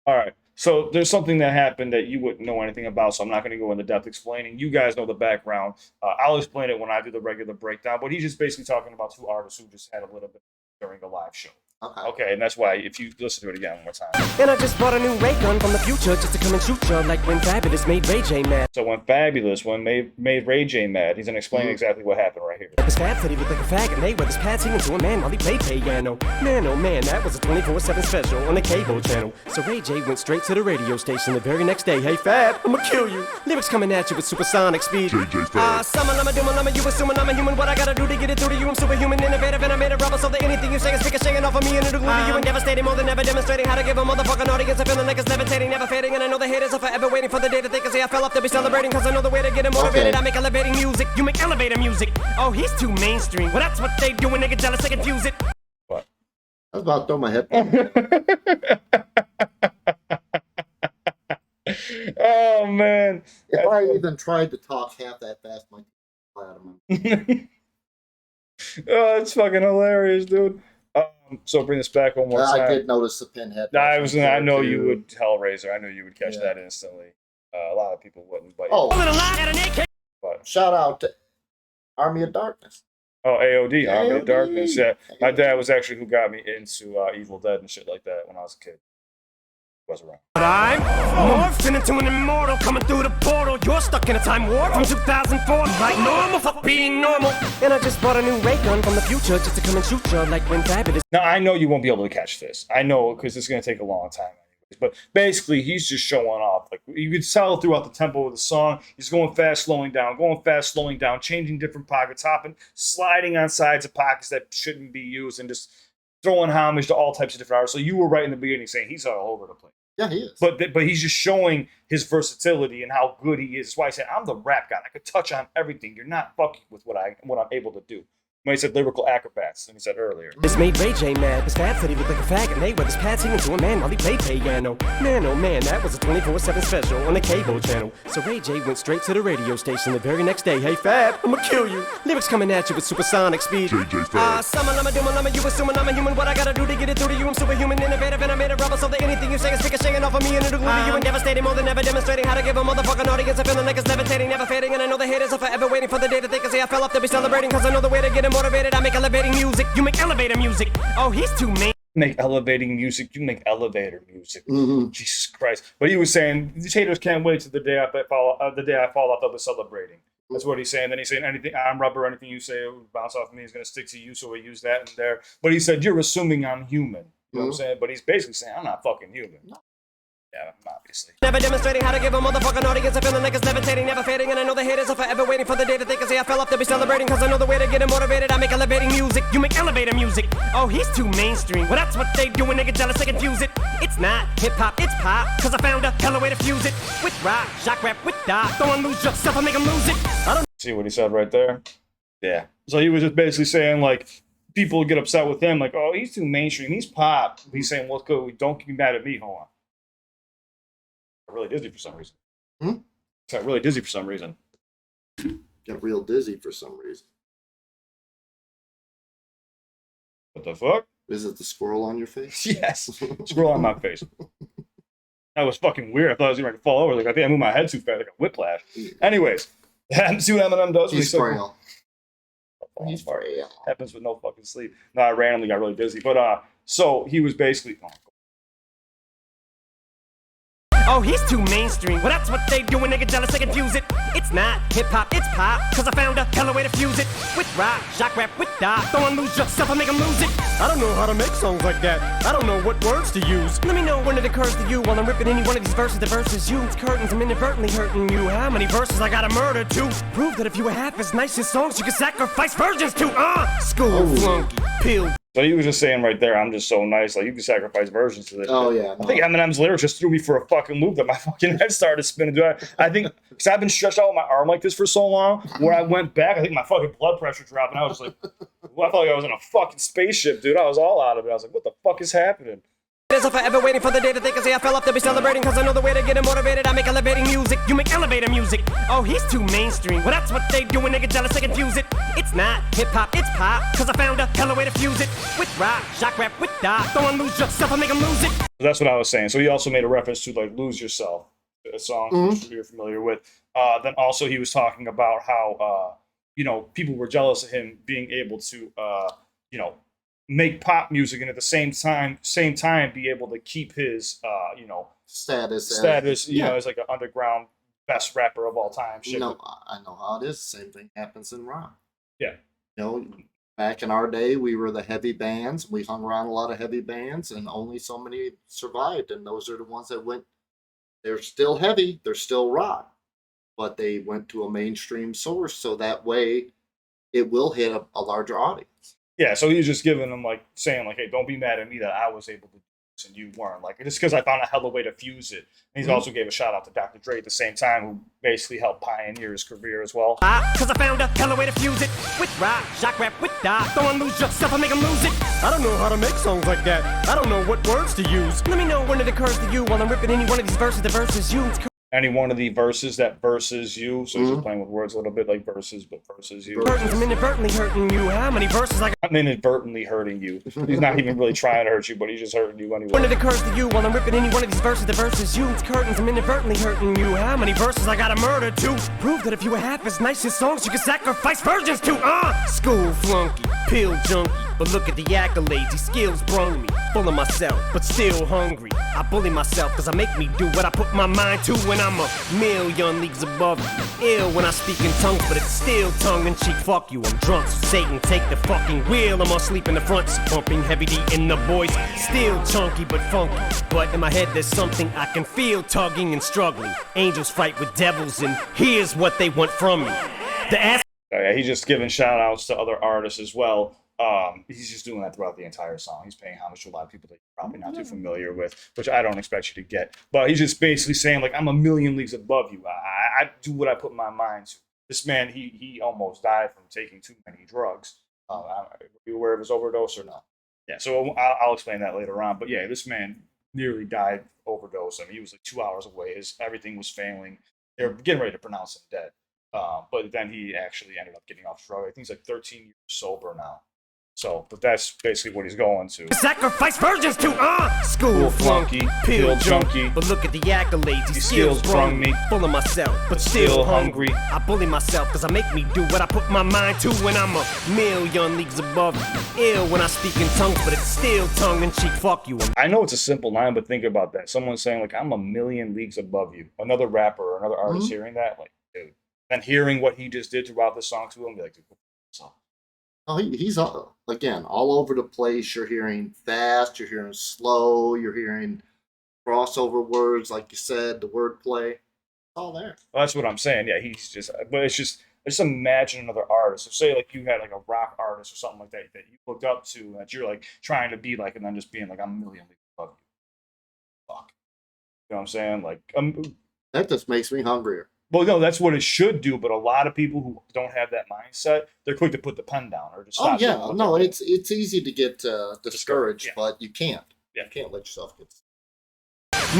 All right. So there's something that happened that you wouldn't know anything about, so I'm not going to go into depth explaining. You guys know the background. I'll explain it when I do the regular breakdown, but he's just basically talking about two artists who just had a little bit during the live show. Okay, and that's why if you listen to it again one more time. And I just bought a new ray gun from the future just to come and shoot ya. Like when Fabulous made Ray J mad. So when made Ray J mad, he's going to explain exactly what happened right here. His Fab said he looked like a faggot. Mayweather's pad singing to a man while he played piano. Man, oh man, that was a 24/7 special on the cable channel. So Ray J went straight to the radio station the very next day. Hey Fab, I'ma kill you. Lyrics coming at you with supersonic speed. Summon, I'm a doom, I'm a you assuming I'm a human. What I gotta do to get it through to you? I'm superhuman, innovative, and I made a rubber so that anything you say is shaking off of me and it'll glue to you and devastating more than ever, demonstrating how to give a motherfucking audience a feeling like it's levitating, never fading. And I know the haters are forever waiting for the day that they can say I fell off to be celebrating, cause I know the way to get them motivated. I make elevating music, you make elevator music. Oh, he's too mainstream. Well, that's what they do when they get jealous, they confuse it. What? I was about to throw my head. Oh man! If I even tried to talk half that fast, my fly out of my. Oh, it's fucking hilarious, dude. So bring this back one more time. I did notice the pinhead. I know you would, Hellraiser. I knew you would catch that instantly. A lot of people wouldn't, but Shout out to Army of Darkness. Oh, AOD, Army of Darkness. Yeah, my dad was actually who got me into Evil Dead and shit like that when I was a kid. Was around. But I'm morphing into an immortal coming through the portal. You're stuck in a time warp from 2004. Like normal for being normal. And I just bought a new ray gun from the future just to come and shoot you. Like when Fabulous. Now I know you won't be able to catch this. I know because it's gonna take a long time. But basically, he's just showing off. Like you could tell throughout the tempo of the song, he's going fast, slowing down, changing different pockets, hopping, sliding on sides of pockets that shouldn't be used, and just throwing homage to all types of different artists. So you were right in the beginning saying he's all over the place. Yeah, he is. But he's just showing his versatility and how good he is. That's why I said I'm the rap god. I could touch on everything. You're not fucking with what I'm able to do. When he said lyrical acrobats, and he said earlier. This made Ray J mad. His Fab said he looked like a faggot. Mayweather's pad singing to a man while he played piano. Man, oh man, that was a 24/7 special on the cable channel. So Ray J went straight to the radio station the very next day. Hey Fab, I'ma kill you. Lyrics coming at you with supersonic speed. Summon, I'm a doom, I'm a you assuming I'm a human. What I gotta do to get it through to you? I'm superhuman, innovative, and I made a rubber so that anything you say is shaking off of me and it'll glue to you and devastating more than ever, demonstrating how to give a motherfucking audience a feeling like it's levitating, never fading. And I know the haters are forever waiting for the day that they can say I fell off to be celebrating, cause I know the way to get them motivated. I make elevating music, you make elevator music. Oh, he's too main. Make elevating music, you make elevator music. Jesus Christ! But he was saying these haters can't wait till the day I fall off. They'll be celebrating. That's what he's saying. Then he's saying anything I'm rubber, anything you say will bounce off of me is going to stick to you. So we use that in there. But he said you're assuming I'm human. You know what I'm saying? But he's basically saying I'm not fucking human. Yeah, obviously. Never demonstrating how to give a motherfucking audience a feeling like it's levitating, never fading. And I know the haters are forever waiting for the day that they can say I fell off to be celebrating, cause I know the way to get them motivated. I make elevating music, you make elevator music. Oh, he's too mainstream. Well, that's what they do when they get jealous, they confuse it. It's not hip-hop, it's pop, cause I found a hella way to fuse it. With rock, shock rap, with dot. Don't lose yourself and make them lose it. I don't see what he said right there. Yeah. So he was just basically saying, like, people get upset with him, like, oh, he's too mainstream, he's pop. He's saying, well, good, don't get mad at me, hold on. I'm really dizzy for some reason. Got really dizzy for some reason. Got real dizzy for some reason. What the fuck? Is it the squirrel on your face? Yes. Squirrel on my face. That was fucking weird. I thought I was going to fall over. Like, I think I moved my head too fast, like a whiplash. Anyways, see what Eminem does? He's frail. He's frail. Happens with no fucking sleep. No, I randomly got really dizzy. But, so he was basically... Oh, he's too mainstream. Well, that's what they do when they get jealous, they confuse it. It's not hip-hop, it's pop, cause I found a hella way to fuse it. With rock, shock rap, with dot. Don't lose yourself and make them lose it. I don't know how to make songs like that. I don't know what words to use. Let me know when it occurs to you while I'm ripping any one of these verses. The verses you, it's curtains, I'm inadvertently hurting you. How many verses I gotta murder to prove that if you were half as nice as songs, you could sacrifice virgins to? School flunky. Pill. So he was just saying right there, I'm just so nice. Like, you can sacrifice versions to this. Oh yeah, I think Eminem's lyrics just threw me for a fucking loop that my fucking head started spinning. Dude, I think because I've been stretched out with my arm like this for so long. When I went back, I think my fucking blood pressure dropped, and I was just like, I felt like I was in a fucking spaceship, dude. I was all out of it. I was like, what the fuck is happening? As if I ever waiting for the day that they can say I fell off to be celebrating, cause I know the way to get it motivated. I make elevating music, you make elevator music. Oh, he's too mainstream. Well, that's what they do when they get jealous, they confuse it. It's not hip-hop, it's pop, cause I found a hella way to fuse it. With rock, shock rap, with dot. Don't lose yourself, I make them lose it. That's what I was saying. So he also made a reference to, like, Lose Yourself, a song you're familiar with. Then also he was talking about how, you know, people were jealous of him being able to, you know, make pop music and at the same time be able to keep his you know, status you know, as like an underground best rapper of all time. Shit. You know, I know how it is. Same thing happens in rock. Yeah. You know, back in our day, we were the heavy bands. We hung around a lot of heavy bands, and only so many survived. And those are the ones that went. They're still heavy. They're still rock, but they went to a mainstream source, so that way, it will hit a larger audience. Yeah, so he was just giving them, like, saying, like, hey, don't be mad at me that I was able to do this and you weren't. Like, just because I found a hella way to fuse it. And he's also gave a shout out to Dr. Dre at the same time, who basically helped pioneer his career as well. Cause I found a hella way to fuse it. With rock, shock rap, with dot. Don't lose yourself, I make them lose it. I don't know how to make songs like that. I don't know what words to use. Let me know when it occurs to you while I'm ripping any one of these verses. The verses you. Any one of the verses that verses you. So he's just playing with words a little bit, like verses, but verses you. I'm inadvertently hurting you. How many verses I got? I'm inadvertently hurting you. He's not even really trying to hurt you, but he's just hurting you anyway. When it occurs to you while I'm ripping any one of these verses, the verses you. It's curtains, I'm inadvertently hurting you. How many verses I gotta murder to prove that if you were half as nice as songs, you could sacrifice virgins to? School flunky, pill junkie. But look at the accolades, these skills brung me. Full of myself, but still hungry. I bully myself cause I make me do what I put my mind to when I'm a million leagues above you. Ill when I speak in tongues, but it's still tongue-in-cheek. Fuck you, I'm drunk, so Satan take the fucking wheel. I'm asleep in the front, so pumping heavy D in the voice. Still chunky but funky, but in my head there's something I can feel tugging and struggling. Angels fight with devils and here's what they want from me. The ass. Yeah, he's just giving shout outs to other artists as well. He's just doing that throughout the entire song. He's paying homage to a lot of people that you're probably not too familiar with, which I don't expect you to get. But he's just basically saying, like, I'm a million leagues above you. I do what I put my mind to. This man, he almost died from taking too many drugs. Are you aware of his overdose or not? Yeah, so I'll explain that later on. But yeah, this man nearly died overdose. I mean, he was like 2 hours away. Everything was failing. They were getting ready to pronounce him dead. But then he actually ended up getting off drug. I think he's like 13 years sober now. So, but that's basically what he's going to. Sacrifice virgins to, school flunky, pill junkie. But look at the accolades, these skills brung me. Full of myself, but still hungry. I bully myself cause I make me do what I put my mind to when I'm a million leagues above you. Ill when I speak in tongues, but it's still tongue-in-cheek. Fuck you. I know it's a simple line, but think about that. Someone saying, like, I'm a million leagues above you. Another rapper or another artist hearing that, like, dude. And hearing what he just did throughout the song to him, be like, dude, so. Oh, he's again all over the place. You're hearing fast, you're hearing slow, you're hearing crossover words, like you said, the wordplay. It's all there. Well, that's what I'm saying. Yeah, he's just. But it's just imagine another artist. So say like you had like a rock artist or something like that you looked up to, that you're like trying to be like, and then just being like, I'm a million leagues above you. Fuck. You know what I'm saying? Like, that just makes me hungrier. Well, no, that's what it should do. But a lot of people who don't have that mindset, they're quick to put the pen down or just stop. Oh yeah, no, it's easy to get discouraged, yeah. but you can't. Yeah. You can't let yourself get.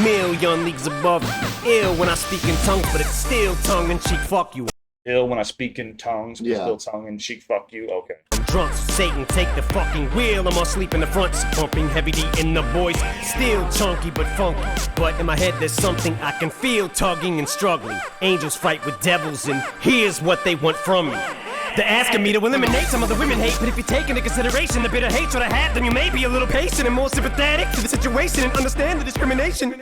Million leagues above you. Ill when I speak in tongues, but it's still tongue-in-cheek. Fuck you. Ill when I speak in tongues, but Yeah. still tongue-in-cheek. Fuck you. Okay. I'm drunk, so Satan take the fucking wheel. I'm asleep in the front, so pumping heavy D in the voice. Still chunky but funky, but in my head there's something I can feel tugging and struggling. Angels fight with devils, and here's what they want from me. They're asking me to eliminate some of the women hate, but if you take into consideration the bitter hatred I have, then you may be a little patient and more sympathetic to the situation and understand the discrimination.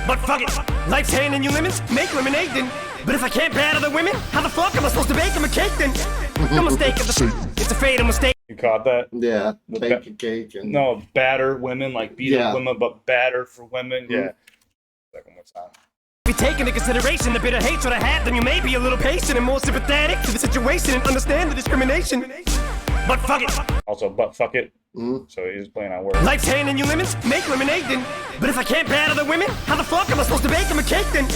But fuck it, life's handing you lemons, make lemonade then. But if I can't batter the women, how the fuck am I supposed to bake them a cake then? No mistake, it's a fatal mistake. You caught that? Yeah, bake a cake and No, batter women, like beat up women, but batter for women. Yeah. Like one more time. If you take into consideration the bitter hatred I have, then you may be a little patient and more sympathetic to the situation and understand the discrimination. but fuck it. Also, but fuck it. Mhm. So he's playing on words. Life's handing you lemons, make lemonade then. But if I can't batter the women, how the fuck am I supposed to bake them a cake then?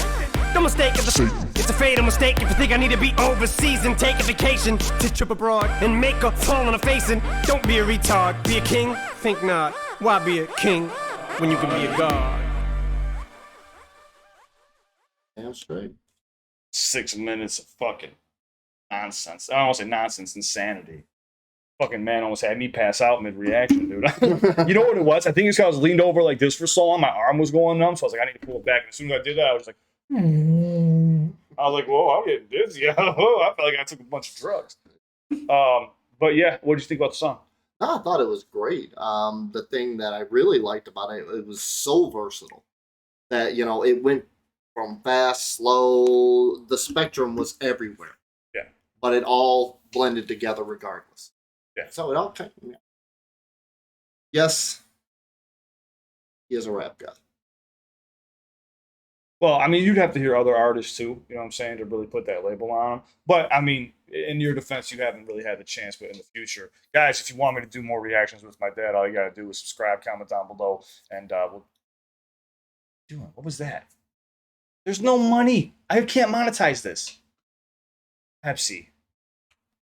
Don't mistake it, it's a fatal mistake if you think I need to be overseas and take a vacation to trip abroad and make a fall on a face. And don't be a retard, be a king, think not. Why be a king when you can be a god? Damn straight. 6 minutes of fucking nonsense. I don't want to say nonsense, insanity. Fucking man almost had me pass out mid-reaction, dude. You know what it was? I think it's because I was leaned over like this for so long, my arm was going numb, so I was like, I need to pull it back. And as soon as I did that, I was just like, I was like, whoa, I'm getting dizzy. I felt like I took a bunch of drugs. But yeah, what did you think about the song? No, I thought it was great. The thing that I really liked about it, it was so versatile that, you know, it went from fast, slow, the spectrum was everywhere. Yeah. But it all blended together regardless. Yeah. So it all kind of, yeah. Yes, he is a rap god. Well, I mean, you'd have to hear other artists too, you know what I'm saying, to really put that label on them. But, I mean, in your defense, you haven't really had the chance, but in the future. Guys, if you want me to do more reactions with my dad, all you got to do is subscribe, comment down below, and we'll... What was that? There's no money. I can't monetize this. Pepsi.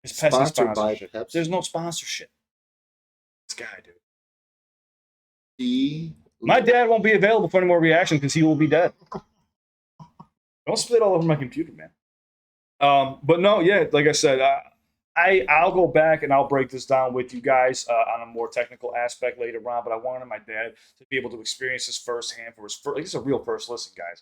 It's Pepsi Sponsored by sponsorship. Pepsi. There's no sponsorship. This guy, dude. The My dad won't be available for any more reactions because he will be dead. Don't spit all over my computer, man. But no, yeah, like I said, I'll go back and I'll break this down with you guys on a more technical aspect later on. But I wanted my dad to be able to experience this firsthand for his first. Like, it's a real first listen, guys.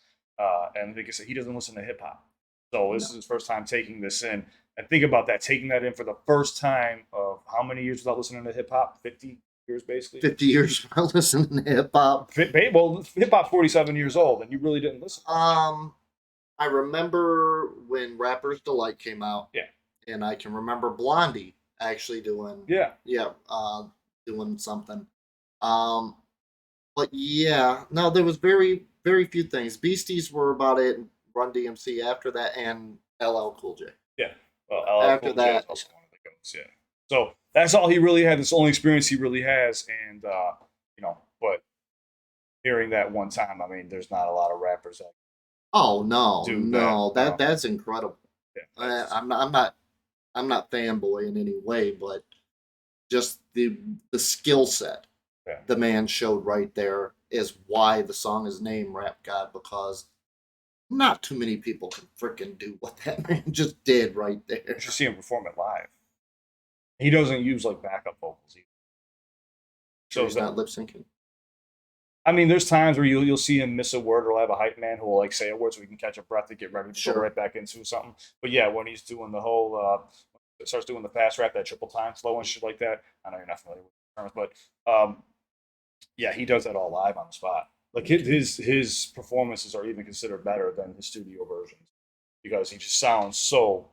And like I said, he doesn't listen to hip hop, so this is his first time taking this in. And think about that, taking that in for the first time of how many years without listening to hip hop? 50 years, basically. 50 years of listening to hip hop. Well, hip hop's 47 years old, and you really didn't listen. I remember when Rapper's Delight came out. Yeah. And I can remember Blondie actually doing doing something. But yeah, no, there was very, very few things. Beasties were about it, Run DMC after that, and LL Cool J. Yeah. Well, After Cool J is that- also one of the goats, yeah. So that's all he really had. That's the only experience he really has, and you know. But hearing that one time, I mean, there's not a lot of rappers that. Oh no, Do no, that. that's incredible. Yeah, I'm not fanboy in any way, but just the skill set the man showed right there is why the song is named Rap God, because not too many people can freaking do what that man just did right there. You should see him perform it live. He doesn't use like backup vocals either. So he's not lip syncing. I mean, there's times where you'll see him miss a word, or have a hype man who will like say a word so he can catch a breath to get ready to go right back into something. But yeah, when he's doing the whole, starts doing the fast rap, that triple time flow and shit like that. I know you're not familiar with the terms, but yeah, he does that all live on the spot. Like his performances are even considered better than his studio versions because he just sounds so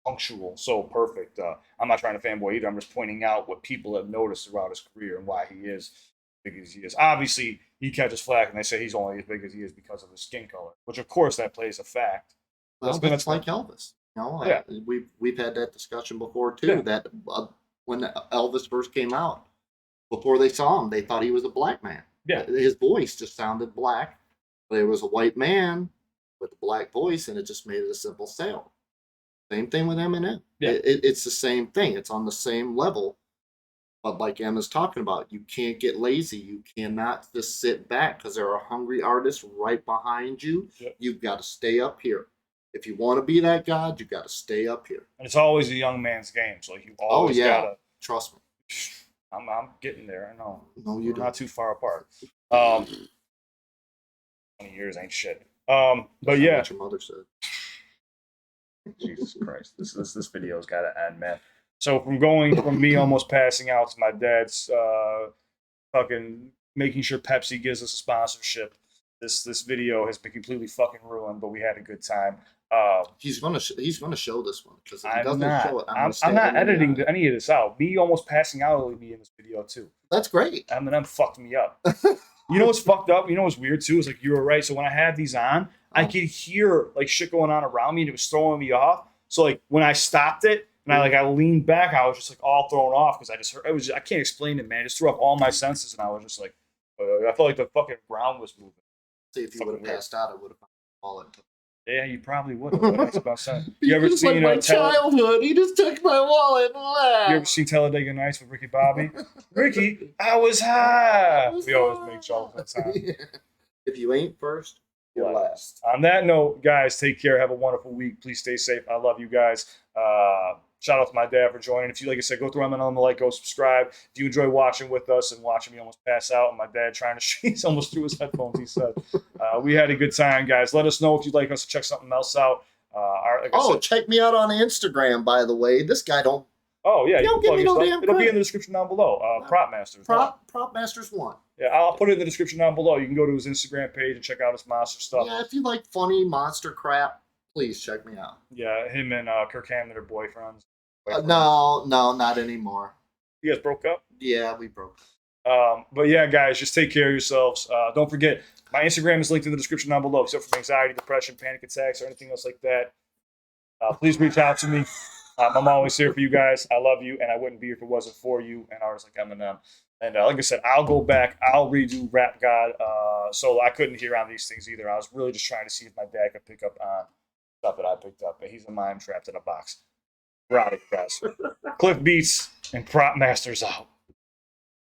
punctual, so perfect. I'm not trying to fanboy either. I'm just pointing out what people have noticed throughout his career and why he is big as he is. Obviously, he catches flack, and they say he's only as big as he is because of his skin color, which of course that plays a fact. Well, that's like Elvis. You know, we've had that discussion before too. Yeah. That when Elvis first came out, before they saw him, they thought he was a black man. Yeah, his voice just sounded black, but it was a white man with a black voice, and it just made it a simple sale. Same thing with Eminem. Yeah, it's the same thing. It's on the same level. But like Emma's talking about, you can't get lazy. You cannot just sit back because there are hungry artists right behind you. Yep. You've got to stay up here. If you want to be that god, you got to stay up here. And it's always a young man's game. So you always gotta trust me. I'm getting there. I know. No, you're not too far apart. 20 years ain't shit. But yeah. What your mother said. Jesus Christ. This video's gotta end, man. So from me almost passing out to my dad's fucking making sure Pepsi gives us a sponsorship, this video has been completely fucking ruined, but we had a good time. He's gonna show this one because if he I'm doesn't not, show it, I'm not editing any of this out. Me almost passing out will be in this video too. That's great. Eminem fucked me up. You know what's fucked up? You know what's weird too? Is like you were right. So when I had these on, I could hear like shit going on around me, and it was throwing me off. So like when I stopped it, And I leaned back. I was just like all thrown off because I just heard, I can't explain it, man. I just threw off all my senses, and I was just like, I felt like the fucking ground was moving. See, if you would have passed out, I would have fallen. Yeah, you probably would have. That's about something. You ever just seen like my childhood? He just took my wallet. You ever seen Talladega Nights with Ricky Bobby? Ricky, I was high. We always make jokes that time. If you ain't first, you're last. On that note, guys, take care. Have a wonderful week. Please stay safe. I love you guys. Shout out to my dad for joining. If you, like I said, go through on the like, go subscribe. If you enjoy watching with us and watching me almost pass out and my dad trying to he's almost threw his headphones, he said. We had a good time, guys. Let us know if you'd like us to check something else out. Check me out on Instagram, by the way. This guy don't. Oh, yeah. Don't give me no damn It'll be credit. in the description down below. Prop Masters. Prop Masters 1. Yeah, I'll put it in the description down below. You can go to his Instagram page and check out his monster stuff. Yeah, if you like funny monster crap, please check me out. Yeah, him and Kirk Hammond are boyfriends. No, not anymore. You guys broke up? Yeah, we broke up. But yeah, guys, just take care of yourselves. Don't forget, my Instagram is linked in the description down below. If you suffer from anxiety, depression, panic attacks, or anything else like that, please reach out to me. I'm always here for you guys. I love you, and I wouldn't be here if it wasn't for you and artists like Eminem. And like I said, I'll go back. I'll redo Rap God solo. I couldn't hear on these things either. I was really just trying to see if my dad could pick up on stuff that I picked up. But he's a mime trapped in a box. We're out of here, guys. CliffBeats and Prop Masters out.